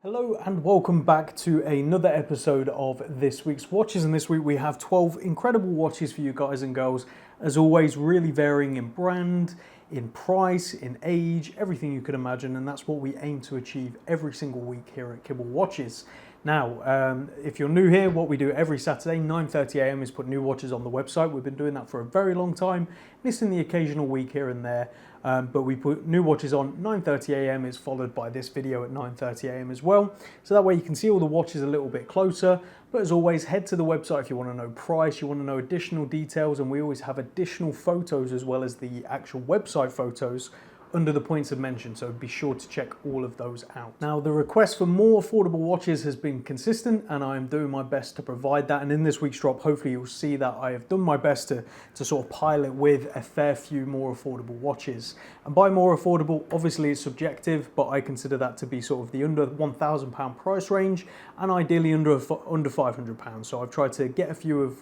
Hello and welcome back to another episode of this week's watches, and this week we have 12 incredible watches for you guys and girls, as always really varying in brand, in price, in age, everything you could imagine, and that's what we aim to achieve every single week here at Kibble Watches. Now, if you're new here, what we do every Saturday, 9:30 AM, is put new watches on the website. We've been doing that for a very long time, missing the occasional week here and there, but we put new watches on 9:30 AM. It's followed by this video at 9:30 AM as well. So that way you can see all the watches a little bit closer. But as always, head to the website if you want to know price, you want to know additional details, and we always have additional photos as well as the actual website photos under the points of mention, so be sure to check all of those out. Now, the request for more affordable watches has been consistent, and I'm doing my best to provide that. And in this week's drop, hopefully you'll see that I have done my best to sort of pilot with a fair few more affordable watches. And by more affordable, obviously it's subjective, but I consider that to be sort of the under £1,000 price range, and ideally under £500. So I've tried to get a few of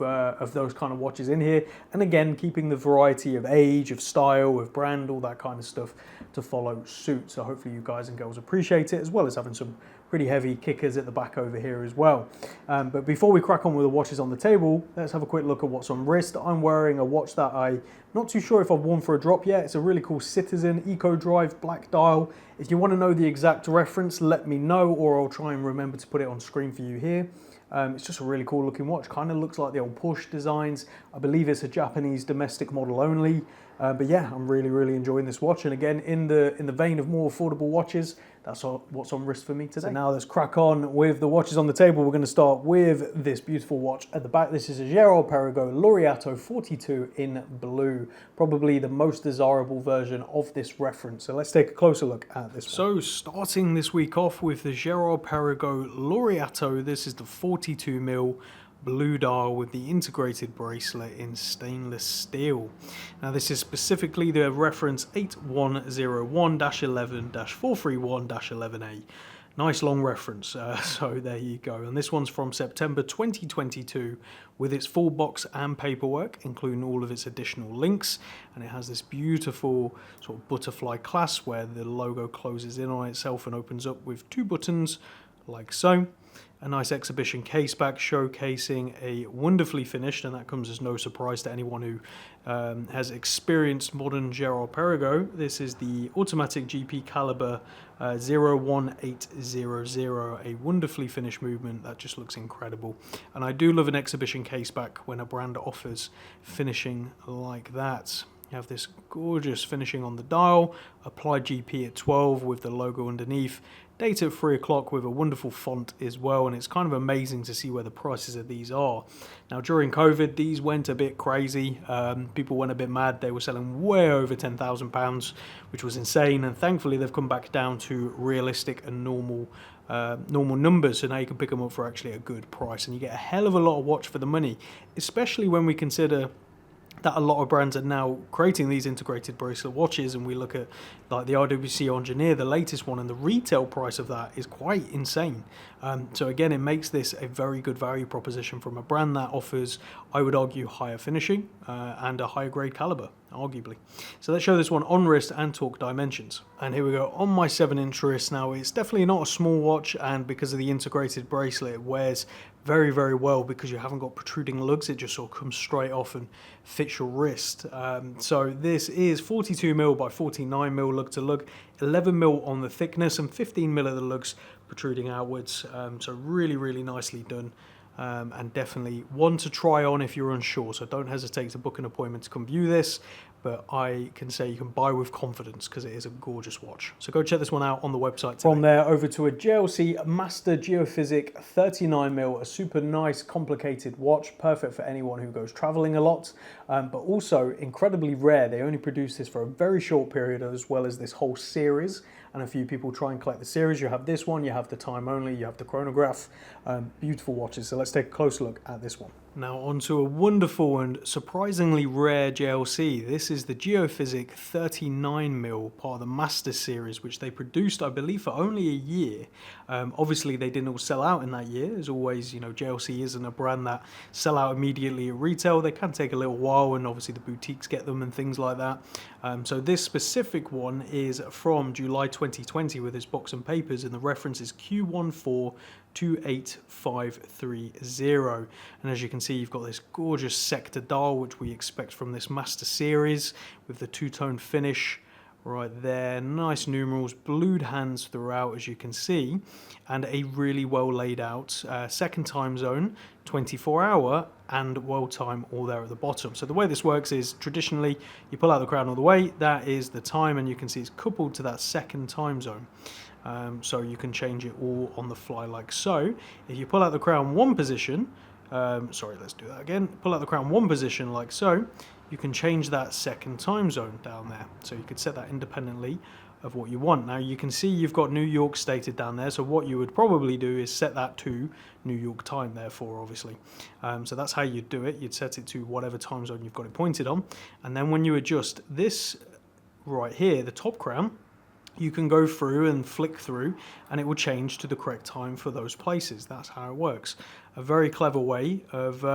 those kind of watches in here, and again, keeping the variety of age, of style, of brand, all that kind of stuff to follow suit. So hopefully you guys and girls appreciate it, as well as having some pretty heavy kickers at the back over here as well. But before we crack on with the watches on the table, let's have a quick look at what's on wrist. I'm wearing a watch that I'm not too sure if I've worn for a drop yet. It's a really cool Citizen Eco Drive black dial. If you want to know the exact reference, let me know, or I'll try and remember to put it on screen for you here. It's just a really cool looking watch, kind of looks like the old Porsche designs. I believe it's a Japanese domestic model only. But yeah, I'm really enjoying this watch. And again, in the vein of more affordable watches, that's what's on wrist for me today. So now let's crack on with the watches on the table. We're going to start with this beautiful watch at the back. This is a Jaeger-LeCoultre Laureato 42 in blue, probably the most desirable version of this reference. So let's take a closer look at this one. So starting this week off with the Jaeger-LeCoultre Laureato, this is the 42mm blue dial with the integrated bracelet in stainless steel. Now this is specifically the reference 8101-11-431-11A. Nice long reference, so there you go. And this one's from September 2022 with its full box and paperwork, including all of its additional links. And it has this beautiful sort of butterfly clasp where the logo closes in on itself and opens up with two buttons like so. A nice exhibition case back showcasing a wonderfully finished, and that comes as no surprise to anyone who has experienced modern Jaeger-LeCoultre. This is the automatic GP caliber 01800, a wonderfully finished movement that just looks incredible. And I do love an exhibition case back when a brand offers finishing like that. You have this gorgeous finishing on the dial, applied GP at 12 with the logo underneath, date at 3 o'clock with a wonderful font as well, and it's kind of amazing to see where the prices of these are. Now during COVID, these went a bit crazy. People went a bit mad. They were selling way over £10,000, which was insane, and thankfully they've come back down to realistic and normal numbers, so now you can pick them up for actually a good price, and you get a hell of a lot of watch for the money, especially when we consider that a lot of brands are now creating these integrated bracelet watches, and we look at like the RWC Engineer, the latest one, and the retail price of that is quite insane. So again, it makes this a very good value proposition from a brand that offers, I would argue, higher finishing and a higher grade caliber, arguably. So let's show this one on wrist and talk dimensions. And here we go on my 7-inch wrist. Now it's definitely not a small watch, and because of the integrated bracelet, it wears very well because you haven't got protruding lugs. It just sort of comes straight off and fits your wrist. So this is 42mm by 49mm lug to lug, 11mm on the thickness, and 15mm of the lugs protruding outwards. So really nicely done. And definitely one to try on if you're unsure, so don't hesitate to book an appointment to come view this, but I can say you can buy with confidence because it is a gorgeous watch. So go check this one out on the website today. From there over to a JLC Master Geophysic 39mm, a super nice complicated watch, perfect for anyone who goes traveling a lot, but also incredibly rare. They only produce this for a very short period, as well as this whole series, and a few people try and collect the series. You have this one, you have the time only, you have the chronograph, beautiful watches. So let's take a closer look at this one. Now onto a wonderful and surprisingly rare JLC. This is the Geographic 39mm, part of the Master series, which they produced, I believe, for only a year. Obviously, they didn't all sell out in that year. As always, you know, JLC isn't a brand that sell out immediately at retail. They can take a little while, and obviously the boutiques get them and things like that. So this specific one is from July 2020 with its box and papers, and the reference is Q1428530. And as you can see, you've got this gorgeous sector dial, which we expect from this Master series, with the two-tone finish right there. Nice numerals, blued hands throughout, as you can see, and a really well laid out second time zone, 24-hour and world time all there at the bottom. So the way this works is traditionally you pull out the crown all the way, that is the time, and you can see it's coupled to that second time zone. So you can change it all on the fly like so. If you pull out the crown one position, let's do that again. Pull out the crown one position like so, you can change that second time zone down there. So you could set that independently of what you want. Now you can see you've got New York stated down there, so what you would probably do is set that to New York time, therefore, obviously. So that's how you'd do it. You'd set it to whatever time zone you've got it pointed on, and then when you adjust this right here, the top crown, you can go through and flick through and it will change to the correct time for those places. That's how it works. A very clever way of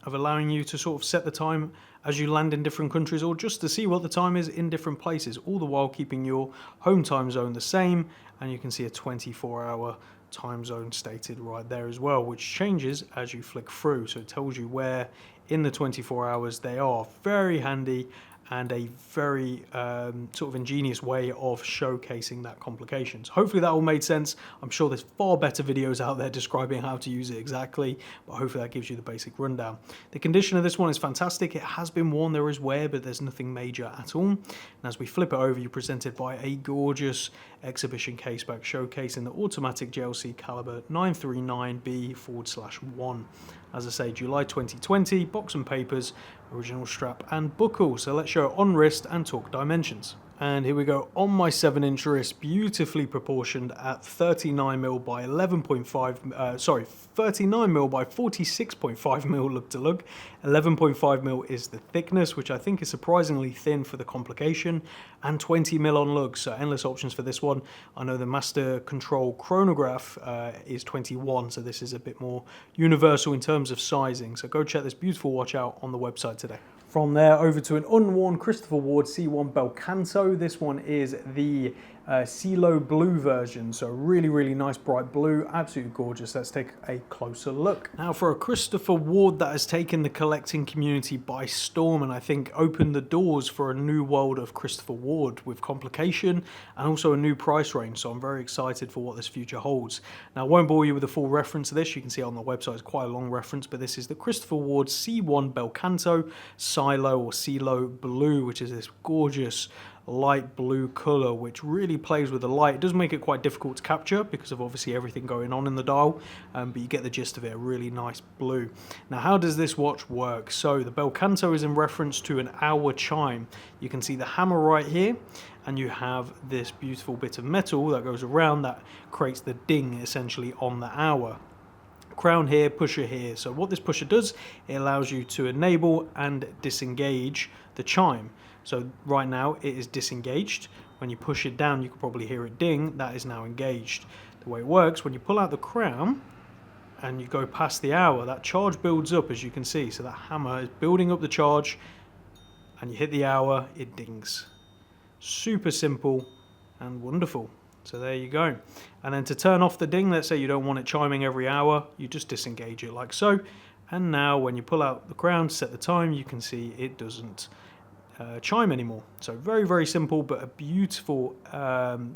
allowing you to sort of set the time as you land in different countries, or just to see what the time is in different places, all the while keeping your home time zone the same. And you can see a 24-hour time zone stated right there as well, which changes as you flick through. So it tells you where in the 24 hours they are. Very handy, and a very sort of ingenious way of showcasing that complications. Hopefully that all made sense. I'm sure there's far better videos out there describing how to use it exactly, but hopefully that gives you the basic rundown. The condition of this one is fantastic. It has been worn, there is wear, but there's nothing major at all. And as we flip it over, you're presented by a gorgeous exhibition caseback showcasing the automatic JLC caliber 939B/1. As I say, July 2020, box and papers, original strap and buckle. So let's show on wrist and talk dimensions. And here we go on my 7-inch wrist, beautifully proportioned at 39mm by 39mm by 46.5mm lug to lug. 11.5mm is the thickness, which I think is surprisingly thin for the complication, and 20mm on lug, so endless options for this one. I know the Master Control chronograph is 21, so this is a bit more universal in terms of sizing. So go check this beautiful watch out on the website today. From there over to an unworn Christopher Ward C1 Bel Canto. This one is the CeeLo blue version, so really, really nice bright blue, absolutely gorgeous. Let's take a closer look. Now for a Christopher Ward that has taken the collecting community by storm, and I think opened the doors for a new world of Christopher Ward with complication and also a new price range, so I'm very excited for what this future holds. Now I won't bore you with the full reference of this, you can see on the website it's quite a long reference, but this is the Christopher Ward C1 Bel Canto SiLo or CeeLo blue, which is this gorgeous light blue color which really plays with the light. It does make it quite difficult to capture because of obviously everything going on in the dial, but you get the gist of it, a really nice blue. Now how does this watch work? So the Bel Canto is in reference to an hour chime. You can see the hammer right here, and you have this beautiful bit of metal that goes around that creates the ding essentially on the hour. Crown here, pusher here. So what this pusher does, it allows you to enable and disengage the chime. So right now it is disengaged. When you push it down, you can probably hear it ding. That is now engaged. The way it works, when you pull out the crown and you go past the hour, that charge builds up, as you can see. So that hammer is building up the charge, and you hit the hour, it dings. Super simple and wonderful. So there you go. And then to turn off the ding, let's say you don't want it chiming every hour, you just disengage it like so. And now when you pull out the crown to set the time, you can see it doesn't chime anymore. So very, very simple, but a beautiful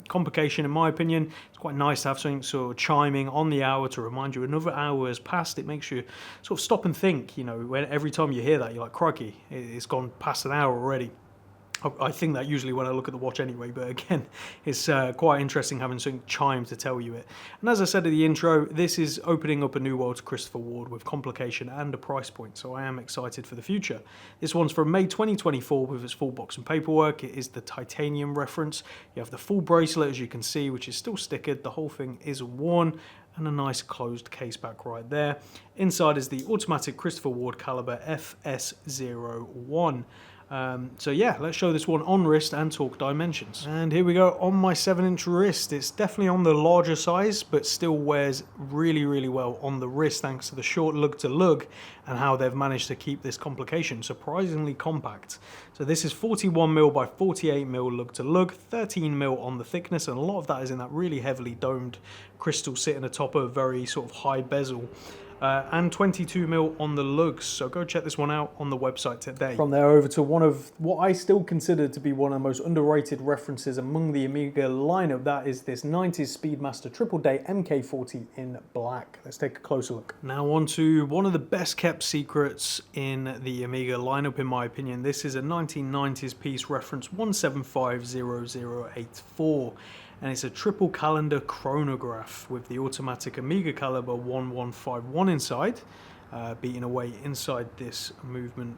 complication in my opinion. It's quite nice to have something sort of chiming on the hour to remind you another hour has passed. It makes you sort of stop and think, you know, when every time you hear that, you're like, crikey, it's gone past an hour already. I think that usually when I look at the watch anyway, but again, it's quite interesting having something chime to tell you it. And as I said in the intro, this is opening up a new world to Christopher Ward with complication and a price point, so I am excited for the future. This one's from May 2024 with its full box and paperwork. It is the titanium reference. You have the full bracelet, as you can see, which is still stickered. The whole thing is worn, and a nice closed case back right there. Inside is the automatic Christopher Ward caliber FS01. So yeah, let's show this one on wrist and talk dimensions. And here we go on my 7-inch wrist. It's definitely on the larger size, but still wears really, really well on the wrist thanks to the short lug to lug and how they've managed to keep this complication surprisingly compact. So this is 41mm by 48mm lug to lug, 13mm on the thickness, and a lot of that is in that really heavily domed crystal sitting atop a very sort of high bezel. And 22mm on the lugs, so go check this one out on the website today. From there over to one of what I still consider to be one of the most underrated references among the Omega lineup. That is this 90s Speedmaster Triple Day MK40 in black. Let's take a closer look. Now on to one of the best kept secrets in the Omega lineup in my opinion. This is a 1990s piece, reference 1750084. And it's a triple calendar chronograph with the automatic Omega caliber 1151 inside, beating away inside this movement,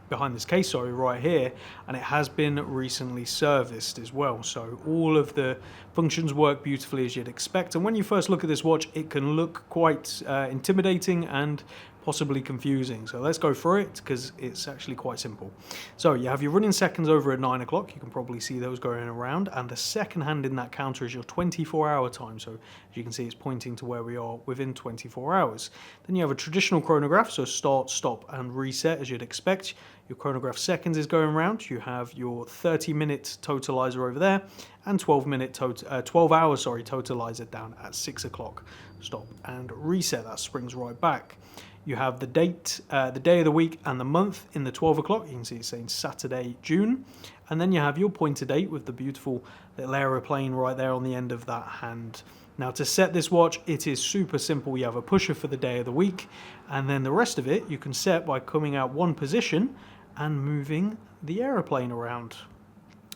behind this case, sorry, right here, and it has been recently serviced as well. So all of the functions work beautifully as you'd expect, and when you first look at this watch, it can look quite intimidating and possibly confusing. So let's go through it because it's actually quite simple. So you have your running seconds over at 9 o'clock. You can probably see those going around, and the second hand in that counter is your 24-hour time. So as you can see, it's pointing to where we are within 24 hours. Then you have a traditional chronograph, so start, stop, and reset as you'd expect. Your chronograph seconds is going around. You have your 30-minute totalizer over there, and 12-hour totalizer down at 6 o'clock. Stop and reset. That springs right back. You have the date, the day of the week and the month in the 12 o'clock. You can see it's saying Saturday, June. And then you have your pointer date with the beautiful little aeroplane right there on the end of that hand. Now to set this watch, it is super simple. You have a pusher for the day of the week, and then the rest of it you can set by coming out one position and moving the aeroplane around.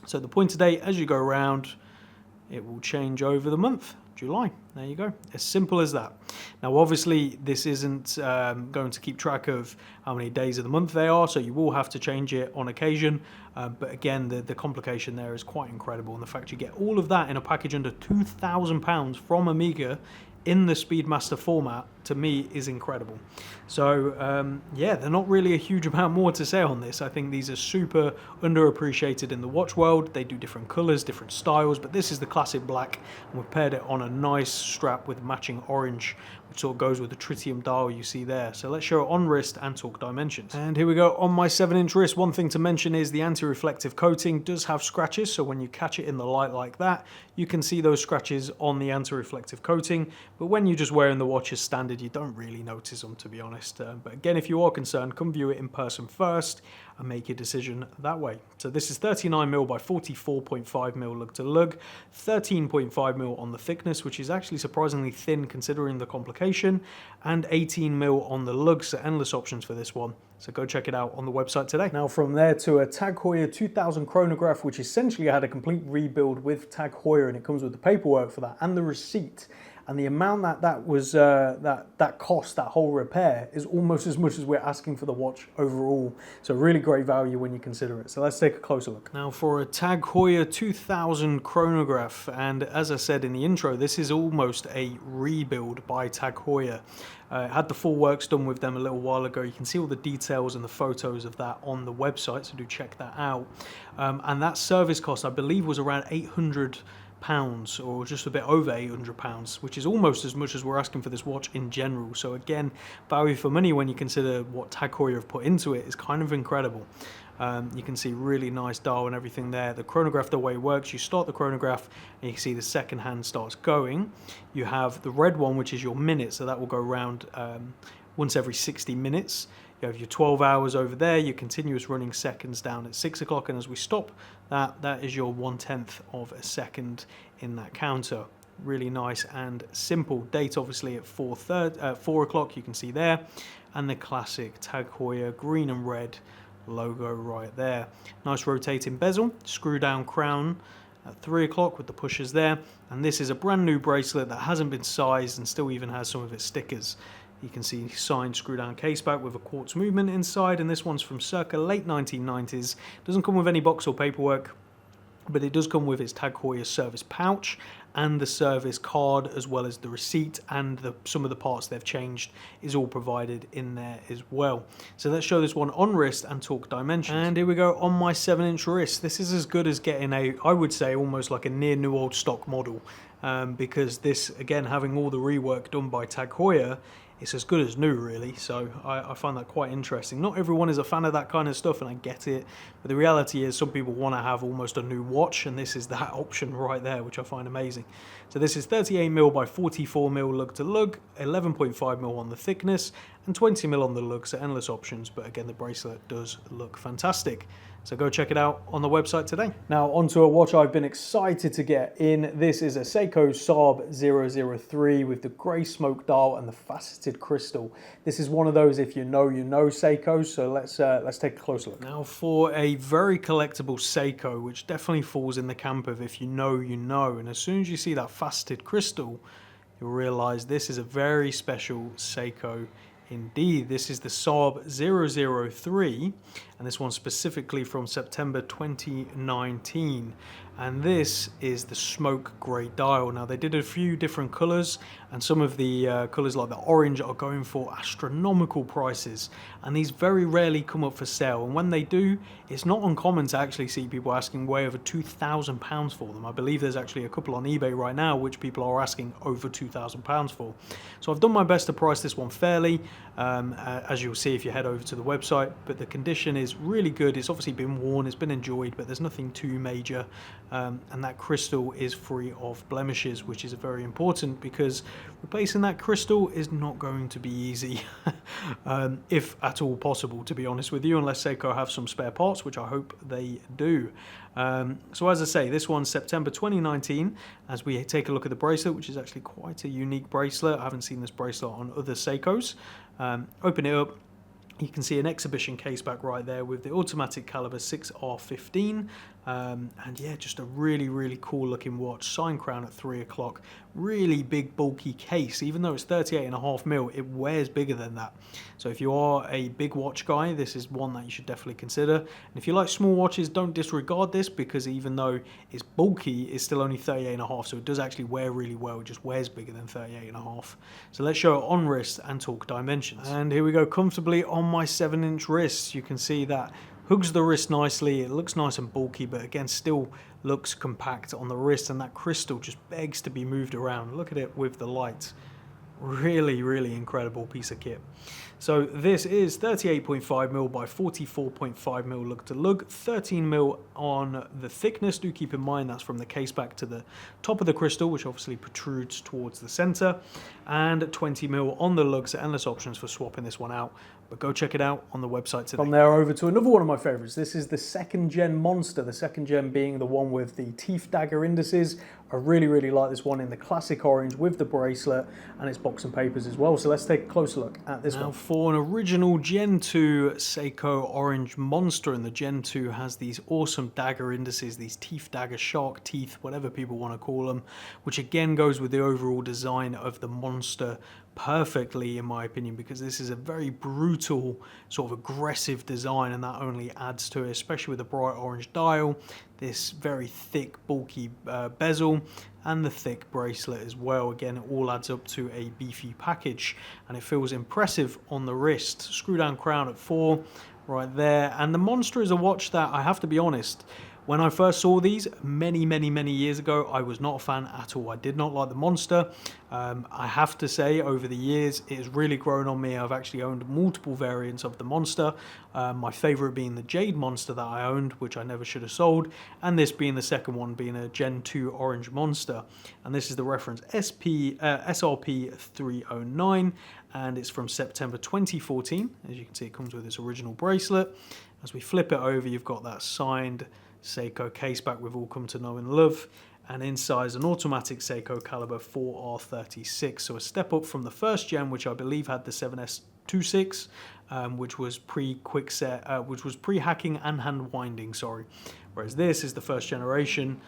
So the pointer date, as you go around, it will change over the month. July. There you go. As simple as that. Now, obviously, this isn't going to keep track of how many days of the month they are, so you will have to change it on occasion. But again, the complication there is quite incredible. And the fact you get all of that in a package under £2,000 from Omega in the Speedmaster format, to me, is incredible. So yeah, they're not really a huge amount more to say on this. I think these are super underappreciated in the watch world. They do different colors, different styles, but this is the classic black, and we've paired it on a nice strap with matching orange, which sort of goes with the tritium dial you see there. So let's show it on wrist and talk dimensions. And here we go on my 7-inch wrist. One thing to mention is the anti-reflective coating does have scratches, so when you catch it in the light like that, you can see those scratches on the anti-reflective coating, but when you're just wearing the watch as standard, you don't really notice them, to be honest. But again, if you are concerned, come view it in person first and make your decision that way. So this is 39mm by 44.5mm lug to lug, 13.5mm on the thickness, which is actually surprisingly thin considering the complication, and 18mm on the lugs, so endless options for this one. So go check it out on the website today. Now from there to a Tag Heuer 2000 chronograph, which essentially had a complete rebuild with Tag Heuer, and it comes with the paperwork for that and the receipt. And the amount that cost, that whole repair, is almost as much as we're asking for the watch overall. So really great value when you consider it. So let's take a closer look. Now for a Tag Heuer 2000 chronograph, and as I said in the intro, this is almost a rebuild by Tag Heuer. Had the full works done with them a little while ago. You can see all the details and the photos of that on the website, so do check that out. And that service cost, I believe, was around £800, or just a bit over £800, which is almost as much as we're asking for this watch in general. So again, value for money when you consider what Tag Heuer have put into it is kind of incredible. You can see really nice dial and everything there. The chronograph, the way it works, you start the chronograph and you can see the second hand starts going. You have the red one, which is your minute, so that will go around once every 60 minutes. You have your 12 hours over there, your continuous running seconds down at 6 o'clock, and as we stop, that is your 1/10 of a second in that counter. Really nice and simple. Date obviously at 4 o'clock, you can see there, and the classic Tag Heuer green and red logo right there. Nice rotating bezel, screw down crown at 3 o'clock with the pushers there, and this is a brand new bracelet that hasn't been sized and still even has some of its stickers. You can see signed screw down case back with a quartz movement inside, and this one's from circa late 1990s. Doesn't come with any box or paperwork, but it does come with its Tag Heuer service pouch and the service card, as well as the receipt, and some of the parts they've changed is all provided in there as well. So let's show this one on wrist and talk dimensions. And here we go on my 7-inch wrist. This is as good as getting I would say almost like a near new old stock model, because this, again, having all the rework done by Tag Heuer, it's as good as new, really. So I find that quite interesting. Not everyone is a fan of that kind of stuff, and I get it, but the reality is some people want to have almost a new watch, and this is that option right there, which I find amazing. So this is 38mm by 44mm lug to lug, 11.5mm on the thickness, and 20mm on the lug, so endless options. But again, the bracelet does look fantastic. So go check it out on the website today. Now onto a watch I've been excited to get in. This is a Seiko SARB033 with the grey smoke dial and the faceted crystal. This is one of those, if you know Seiko. So let's take a closer look. Now for a very collectible Seiko, which definitely falls in the camp of if you know, you know. And as soon as you see that faceted crystal, you'll realise this is a very special Seiko indeed. This is the SARB033, and this one specifically from September 2019, and this is the smoke grey dial. Now they did a few different colours, and some of the colours like the orange are going for astronomical prices, and these very rarely come up for sale, and when they do, it's not uncommon to actually see people asking way over £2,000 for them. I believe there's actually a couple on eBay right now which people are asking over £2,000 for. So I've done my best to price this one fairly, as you'll see if you head over to the website, but the condition is really good. It's obviously been worn, it's been enjoyed, but there's nothing too major, and that crystal is free of blemishes, which is very important because replacing that crystal is not going to be easy, if at all possible, to be honest with you, unless Seiko have some spare parts, which I hope they do. So as I say, this one's September 2019. As we take a look at the bracelet, which is actually quite a unique bracelet. I haven't seen this bracelet on other Seikos. Open it up. You can see an exhibition case back right there with the automatic caliber 6R15, and yeah, just a really cool looking watch. Sign crown at 3 o'clock, really big bulky case. Even though it's 38.5mm, it wears bigger than that. So if you are a big watch guy, this is one that you should definitely consider. And if you like small watches, don't disregard this, because even though it's bulky, it's still only 38.5, so it does actually wear really well. It just wears bigger than 38.5. So let's show it on wrist and talk dimensions. And here we go, comfortably on my 7-inch wrist. You can see that hugs the wrist nicely. It looks nice and bulky, but again, still looks compact on the wrist, and that crystal just begs to be moved around. Look at it with the light. Really incredible piece of kit. So this is 38.5mm by 44.5mm lug to lug, 13mm on the thickness. Do keep in mind that's from the case back to the top of the crystal, which obviously protrudes towards the center, and 20mm on the lug, so endless options for swapping this one out. But go check it out on the website today. From there over to another one of my favorites. This is the 2nd gen Monster, the 2nd gen being the one with the teeth dagger indices. I really like this one in the classic orange with the bracelet and its box and papers as well. So let's take a closer look at this one. For an original Gen 2 Seiko Orange Monster, and the Gen 2 has these awesome dagger indices, these teeth dagger, shark teeth, whatever people want to call them, which again goes with the overall design of the Monster perfectly, in my opinion, because this is a very brutal, sort of aggressive design, and that only adds to it, especially with the bright orange dial, this very thick, bulky bezel, and the thick bracelet as well. Again, it all adds up to a beefy package, and it feels impressive on the wrist. Screw down crown at 4 right there, and the Monster is a watch that, I have to be honest, when I first saw these many years ago, I was not a fan at all. I did not like the Monster. I have to say, over the years, it has really grown on me. I've actually owned multiple variants of the Monster. My favorite being the Jade Monster that I owned, which I never should have sold, and this being the second one, being a Gen 2 Orange Monster. And this is the reference SRB033, and it's from September 2014. As you can see, it comes with its original bracelet. As we flip it over, you've got that signed Seiko case back we've all come to know and love, and inside is an automatic Seiko caliber 4R36, so a step up from the 1st gen, which I believe had the 7S26, which was pre-quickset, which was pre-hacking and hand winding, sorry. Whereas this is the first generation,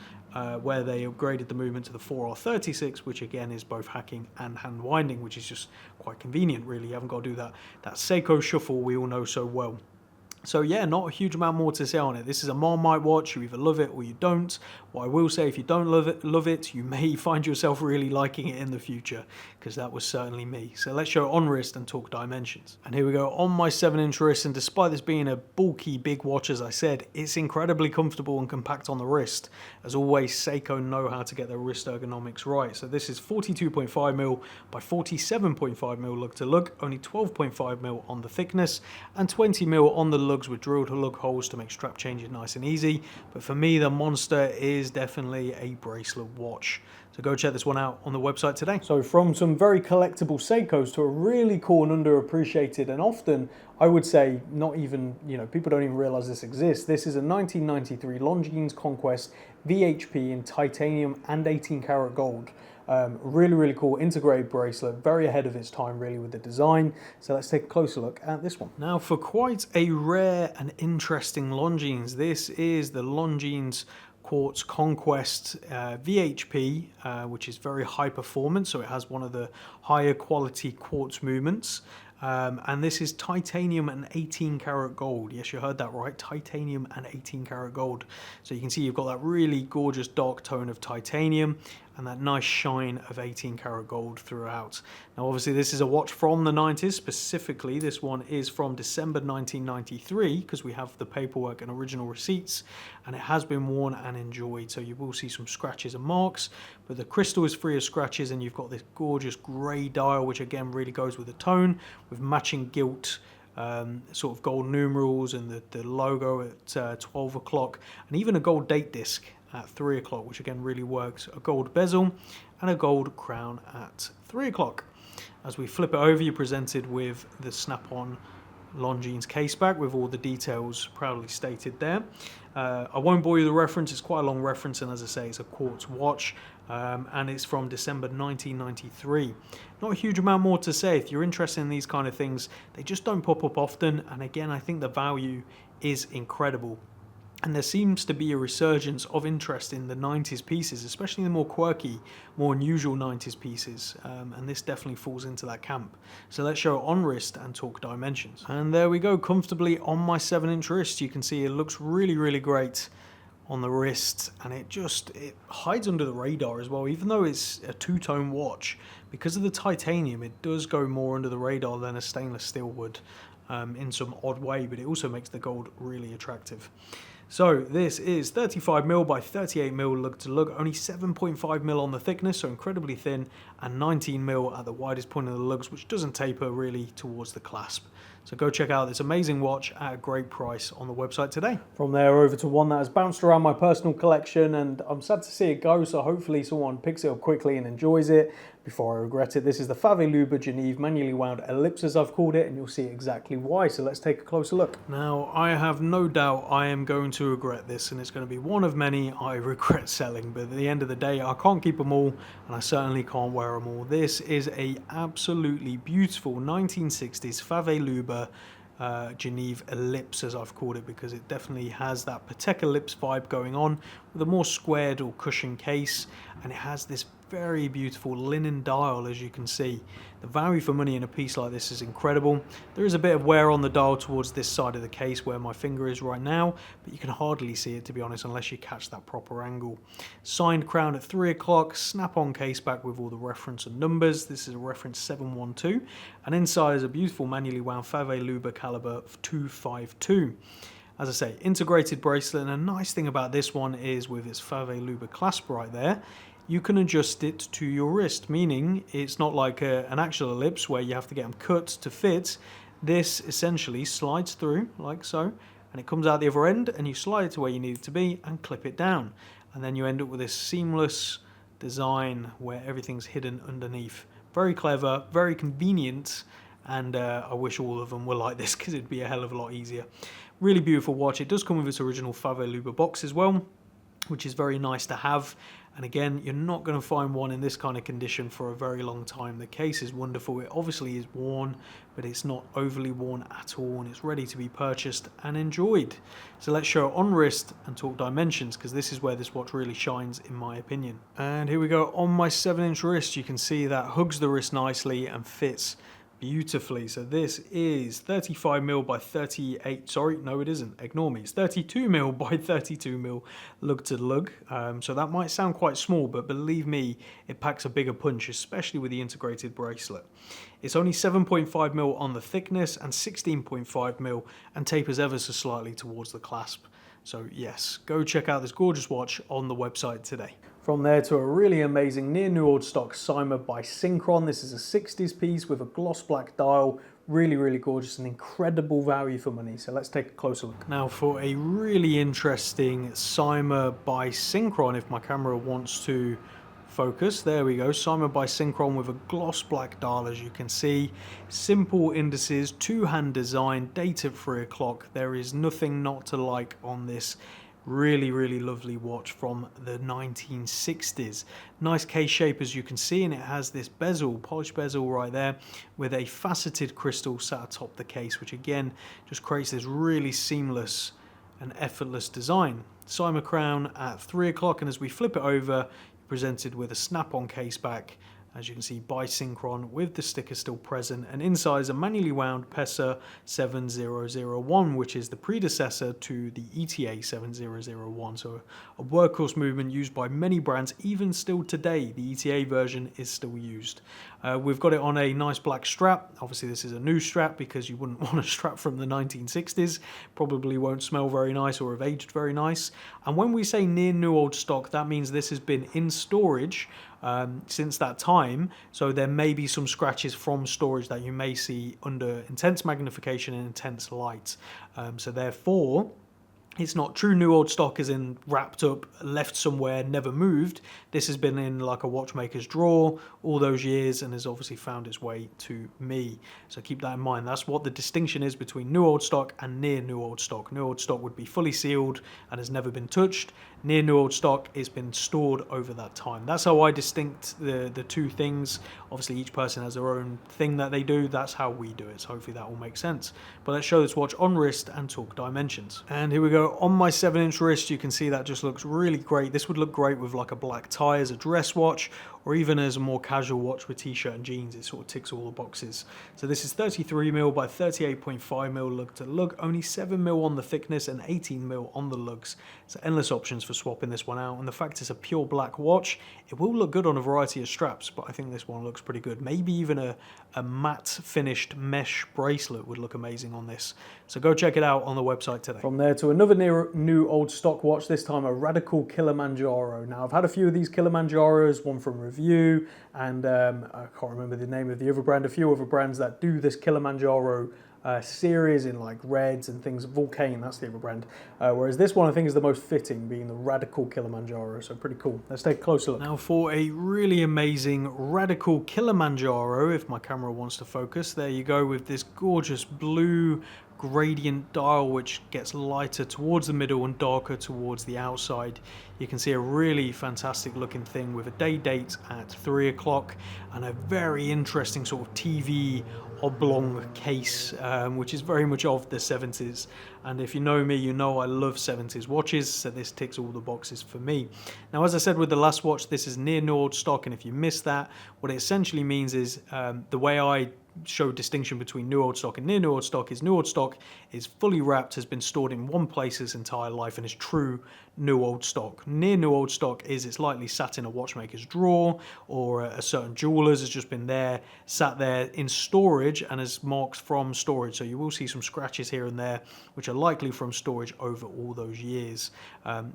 where they upgraded the movement to the 4R36, which again is both hacking and hand winding, which is just quite convenient, really. You haven't got to do that Seiko shuffle we all know so well. So yeah, not a huge amount more to say on it. This is a Marmite watch. You either love it or you don't. What I will say, if you don't love it, you may find yourself really liking it in the future, because that was certainly me. So let's show on wrist and talk dimensions. And here we go on my 7-inch wrist. And despite this being a bulky big watch, as I said, it's incredibly comfortable and compact on the wrist. As always, Seiko know how to get their wrist ergonomics right. So this is 42.5mm by 47.5mm lug to lug, only 12.5mm on the thickness, and 20mm on the lugs with drilled lug holes to make strap changing nice and easy. But for me, the monster is definitely a bracelet watch. So go check this one out on the website today. So from some very collectible Seikos to a really cool and underappreciated, and often I would say not even, people don't even realize this exists. This is a 1993 Longines Conquest VHP in titanium and 18 karat gold. Really, really cool integrated bracelet, very ahead of its time really with the design. So let's take a closer look at this one. Now for quite a rare and interesting Longines, this is the Longines Quartz Conquest VHP, which is very high performance, so it has one of the higher quality quartz movements. And this is titanium and 18 karat gold. Yes, you heard that right, titanium and 18 karat gold. So you can see you've got that really gorgeous dark tone of titanium and that nice shine of 18 karat gold throughout. Now obviously this is a watch from the 90s, specifically this one is from December 1993, because we have the paperwork and original receipts, and it has been worn and enjoyed. So you will see some scratches and marks, but the crystal is free of scratches, and you've got this gorgeous grey dial, which again really goes with the tone, with matching gilt sort of gold numerals and the logo at 12 o'clock, and even a gold date disc at 3 o'clock, which again really works. A gold bezel and a gold crown at 3 o'clock. As we flip it over, you're presented with the snap-on Longines case back with all the details proudly stated there. I won't bore you with the reference, it's quite a long reference, and as I say, it's a quartz watch, and it's from December 1993. Not a huge amount more to say. If you're interested in these kind of things, they just don't pop up often, and again, I think the value is incredible. And there seems to be a resurgence of interest in the 90s pieces, especially the more quirky, more unusual 90s pieces. And this definitely falls into that camp. So let's show it on wrist and talk dimensions. And there we go, comfortably on my 7-inch wrist. You can see it looks really, really great on the wrist. And it hides under the radar as well. Even though it's a two-tone watch, because of the titanium, it does go more under the radar than a stainless steel would in some odd way. But it also makes the gold really attractive. So this is 35mm by 38mm lug to lug, only 7.5mm on the thickness, so incredibly thin, and 19mm at the widest point of the lugs, which doesn't taper really towards the clasp. So go check out this amazing watch at a great price on the website today. From there over to one that has bounced around my personal collection, and I'm sad to see it go, so hopefully someone picks it up quickly and enjoys it before I regret it. This is the Fave Geneve manually wound ellipse, as I've called it, and you'll see exactly why. So let's take a closer look. Now, I have no doubt I am going to regret this, and it's going to be one of many I regret selling, but at the end of the day, I can't keep them all, and I certainly can't wear them all. This is a absolutely beautiful 1960s Fave Geneve ellipse, as I've called it, because it definitely has that Patek ellipse vibe going on with a more squared or cushioned case, and it has this very beautiful linen dial, as you can see. The value for money in a piece like this is incredible. There is a bit of wear on the dial towards this side of the case where my finger is right now, but you can hardly see it, to be honest, unless you catch that proper angle. Signed crown at 3 o'clock, snap-on case back with all the reference and numbers. This is a reference 712, and inside is a beautiful manually wound Fave caliber 252. As I say, integrated bracelet, and a nice thing about this one is with its Fave clasp right there, you can adjust it to your wrist, meaning it's not like an actual ellipse where you have to get them cut to fit. This essentially slides through like so, and it comes out the other end, and you slide it to where you need it to be and clip it down. And then you end up with this seamless design where everything's hidden underneath. Very clever, very convenient, and I wish all of them were like this, because it'd be a hell of a lot easier. Really beautiful watch. It does come with its original Fave box as well, which is very nice to have. And again, you're not going to find one in this kind of condition for a very long time. The case is wonderful. It obviously is worn, but it's not overly worn at all, and it's ready to be purchased and enjoyed. So let's show it on wrist and talk dimensions, because this is where this watch really shines in my opinion. And here we go on my 7-inch wrist. You can see that hugs the wrist nicely and fits beautifully. So this is 35mm by 38, sorry, no it isn't, ignore me, it's 32mm by 32mm lug to lug. So that might sound quite small, but believe me, it packs a bigger punch, especially with the integrated bracelet. It's only 7.5mm on the thickness and 16.5mm, and tapers ever so slightly towards the clasp. So yes, go check out this gorgeous watch on the website today. From there to a really amazing near new old stock SARB by Synchron. This is a 60s piece with a gloss black dial. Really gorgeous and incredible value for money. So let's take a closer look. Now for a really interesting SARB by Synchron, if my camera wants to focus. There we go, SARB by Synchron with a gloss black dial, as you can see. Simple indices, two-hand design, date at 3 o'clock. There is nothing not to like on this. Really lovely watch from the 1960s. Nice case shape, as you can see, and it has this bezel, polished bezel right there, with a faceted crystal sat atop the case, which again just creates this really seamless and effortless design. SARB crown at 3 o'clock, and as we flip it over, you're presented with a snap-on case back, as you can see, by Synchron, with the sticker still present, and inside is a manually wound PESA 7001, which is the predecessor to the ETA 7001, so a workhorse movement used by many brands. Even still today, the ETA version is still used. We've got it on a nice black strap. Obviously this is a new strap, because you wouldn't want a strap from the 1960s. Probably won't smell very nice or have aged very nice. And when we say near new old stock, that means this has been in storage since that time, so there may be some scratches from storage that you may see under intense magnification and intense light. So therefore, it's not true new old stock as in wrapped up, left somewhere, never moved. This has been in like a watchmaker's drawer all those years and has obviously found its way to me. So keep that in mind. That's what the distinction is between new old stock and near new old stock. New old stock would be fully sealed and has never been touched. Near new old stock has been stored over that time. That's how I distinct the two things. Obviously each person has their own thing that they do. That's how we do it. So hopefully that will make sense. But let's show this watch on wrist and talk dimensions. And here we go. On my 7-inch wrist, you can see that just looks really great. This would look great with like a black tie as a dress watch, or even as a more casual watch with t-shirt and jeans. It sort of ticks all the boxes. So this is 33mm by 38.5mm lug to lug, only 7mm on the thickness and 18mm on the lugs. So endless options for swapping this one out. And the fact it's a pure black watch, it will look good on a variety of straps, but I think this one looks pretty good. Maybe even a matte finished mesh bracelet would look amazing on this. So go check it out on the website today. From there to another new old stock watch, this time a Radical Kilimanjaro. Now I've had a few of these Kilimanjaros, one from Review, and I can't remember the name of the other brand, a few other brands that do this Kilimanjaro series in like reds and things. Vulcane, that's the other brand. Whereas this one I think is the most fitting, being the Radical Kilimanjaro, so pretty cool. Let's take a closer look. Now for a really amazing Radical Kilimanjaro, if my camera wants to focus, there you go, with this gorgeous blue gradient dial which gets lighter towards the middle and darker towards the outside. You can see a really fantastic looking thing with a day date at 3 o'clock and a very interesting sort of TV oblong case, which is very much of the 70s. And if you know me, you know I love 70s watches, so this ticks all the boxes for me. Now, as I said with the last watch, this is near new old stock, and if you missed that, what it essentially means is the way I show distinction between new old stock and near new old stock is fully wrapped, has been stored in one place its entire life, and is true new old stock. Near new old stock is it's likely sat in a watchmaker's drawer, or a certain jeweler's has just been there, sat there in storage and is marked from storage. So you will see some scratches here and there, which are likely from storage over all those years.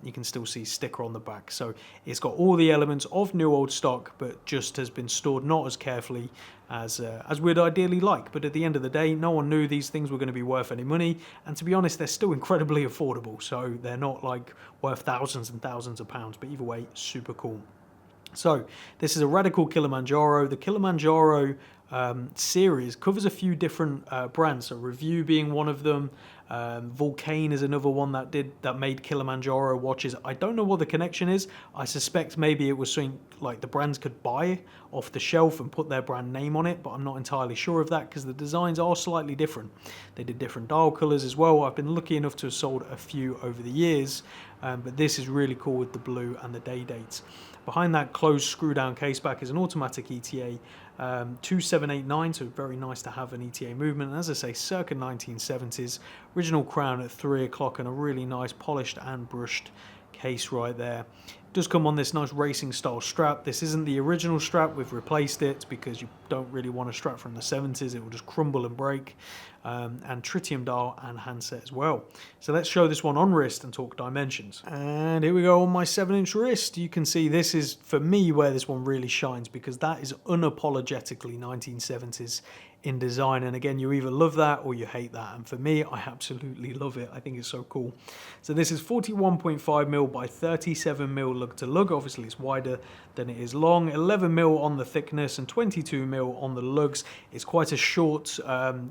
You can still see sticker on the back. So it's got all the elements of new old stock, but just has been stored not as carefully as we'd ideally like. But at the end of the day, no one knew these things were going to be worth any money, and to be honest, they're still incredibly affordable, so they're not like worth thousands and thousands of pounds, but either way, super cool. So this is a Radical Kilimanjaro. The Kilimanjaro series, covers a few different brands, so Review being one of them. Vulcane is another one that made Kilimanjaro watches. I don't know what the connection is. I suspect maybe it was something like the brands could buy off the shelf and put their brand name on it, but I'm not entirely sure of that because the designs are slightly different. They did different dial colors as well. I've been lucky enough to have sold a few over the years, but this is really cool with the blue and the day dates. Behind that closed screw down case back is an automatic ETA 2789, so very nice to have an ETA movement. And as I say, circa 1970s, original crown at 3 o'clock and a really nice polished and brushed case right there. It does come on this nice racing style strap. This isn't the original strap, we've replaced it because you don't really want a strap from the 70s, it will just crumble and break. And tritium dial and handset as well. So let's show this one on wrist and talk dimensions. And here we go on my 7-inch wrist. You can see this is, for me, where this one really shines because that is unapologetically 1970s in design. And again, you either love that or you hate that. And for me, I absolutely love it. I think it's so cool. So this is 41.5mm by 37mm lug to lug. Obviously, it's wider than it is long. 11mm on the thickness and 22mm on the lugs. It's quite a short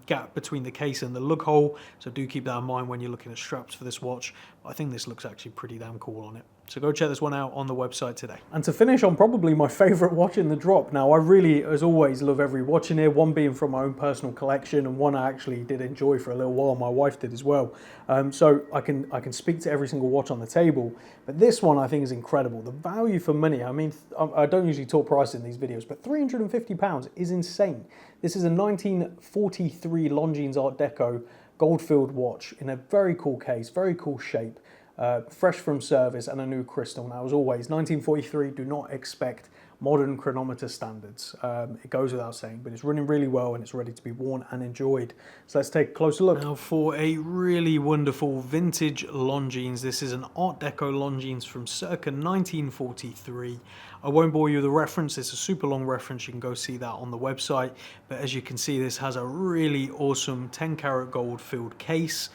gap between the case and the lug hole, so do keep that in mind when you're looking at straps for this watch. I think this looks actually pretty damn cool on it. So go check this one out on the website today. And to finish on probably my favourite watch in the drop. Now I really, as always, love every watch in here, one being from my own personal collection and one I actually did enjoy for a little while, my wife did as well. So I can speak to every single watch on the table, but this one I think is incredible. The value for money, I mean, I don't usually talk price in these videos, but £350 is insane. This is a 1943 Longines Art Deco gold-filled watch in a very cool case, very cool shape. Fresh from service and a new crystal. Now, as always, 1943, do not expect modern chronometer standards. It goes without saying, but it's running really well and it's ready to be worn and enjoyed. So let's take a closer look. Now for a really wonderful vintage Longines. This is an Art Deco Longines from circa 1943. I won't bore you with the reference. It's a super long reference. You can go see that on the website. But as you can see, this has a really awesome 10 karat gold filled case,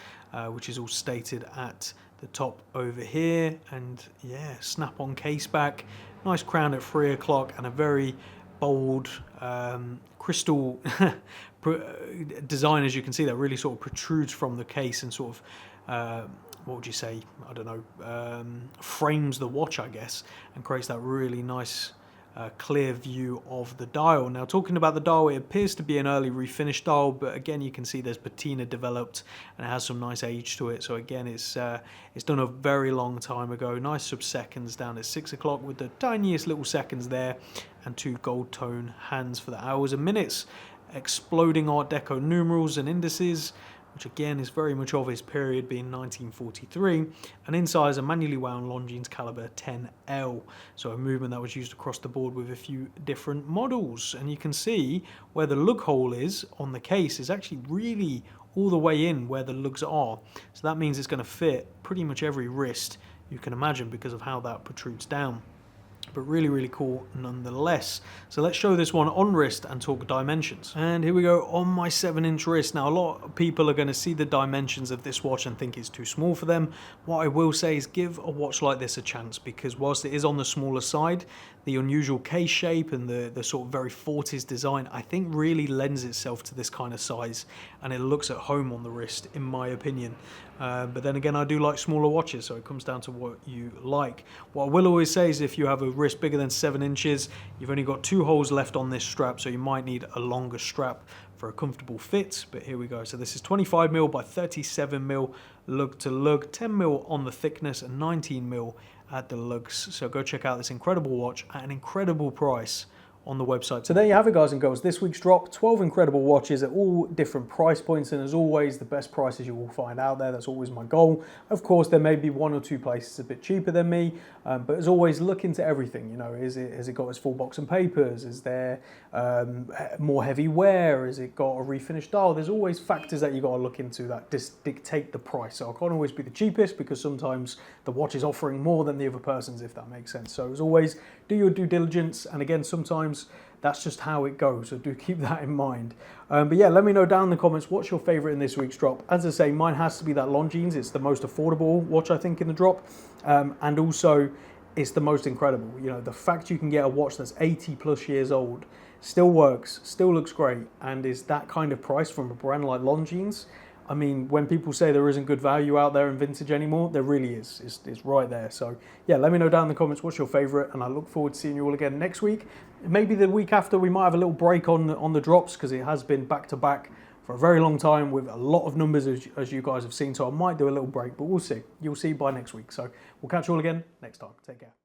which is all stated at the top over here, and yeah, snap-on case back, nice crown at 3 o'clock, and a very bold crystal design, as you can see, that really sort of protrudes from the case and sort of what would you say, I don't know, frames the watch, I guess, and creates that really nice clear view of the dial. Now, talking about the dial, it appears to be an early refinish dial, but again, you can see there's patina developed and it has some nice age to it. So again, it's done a very long time ago. Nice sub-seconds down at 6 o'clock with the tiniest little seconds there, and 2 gold tone hands for the hours and minutes. Exploding Art Deco numerals and indices, which again is very much of his period, being 1943, and inside is a manually wound Longines caliber 10L, so a movement that was used across the board with a few different models. And you can see where the lug hole is on the case is actually really all the way in where the lugs are, so that means it's going to fit pretty much every wrist you can imagine because of how that protrudes down. But really, really cool nonetheless. So let's show this one on wrist and talk dimensions. And here we go on my 7-inch wrist. Now, a lot of people are going to see the dimensions of this watch and think it's too small for them. What I will say is give a watch like this a chance, because whilst it is on the smaller side, the unusual case shape and the sort of very 40s design, I think really lends itself to this kind of size, and it looks at home on the wrist, in my opinion. But then again, I do like smaller watches, so it comes down to what you like. What I will always say is if you have a wrist bigger than 7 inches, you've only got 2 holes left on this strap, so you might need a longer strap for a comfortable fit. But here we go. So this is 25mm by 37mm lug to lug, 10mm on the thickness and 19mm at the lugs. So go check out this incredible watch at an incredible price on the website. So there you have it, guys and girls. This week's drop, 12 incredible watches at all different price points, and as always, the best prices you will find out there. That's always my goal. Of course, there may be 1 or 2 places a bit cheaper than me, but as always, look into everything. You know, has it got its full box and papers? Is there more heavy wear? Has it got a refinished dial? There's always factors that you got to look into that dictate the price. So I can't always be the cheapest, because sometimes the watch is offering more than the other person's, if that makes sense. So as always, do your due diligence, and again, sometimes that's just how it goes, so do keep that in mind. But yeah, let me know down in the comments what's your favorite in this week's drop. As I say, mine has to be that Longines. It's the most affordable watch, I think, in the drop, and also it's the most incredible. You know, the fact you can get a watch that's 80 plus years old still works, still looks great, and is that kind of price from a brand like Longines. I mean, when people say there isn't good value out there in vintage anymore, there really is. It's right there. So yeah, let me know down in the comments what's your favorite, and I look forward to seeing you all again next week. Maybe the week after we might have a little break on the drops, because it has been back to back for a very long time with a lot of numbers, as you guys have seen. So I might do a little break, but we'll see. You'll see by next week. So we'll catch you all again next time. Take care.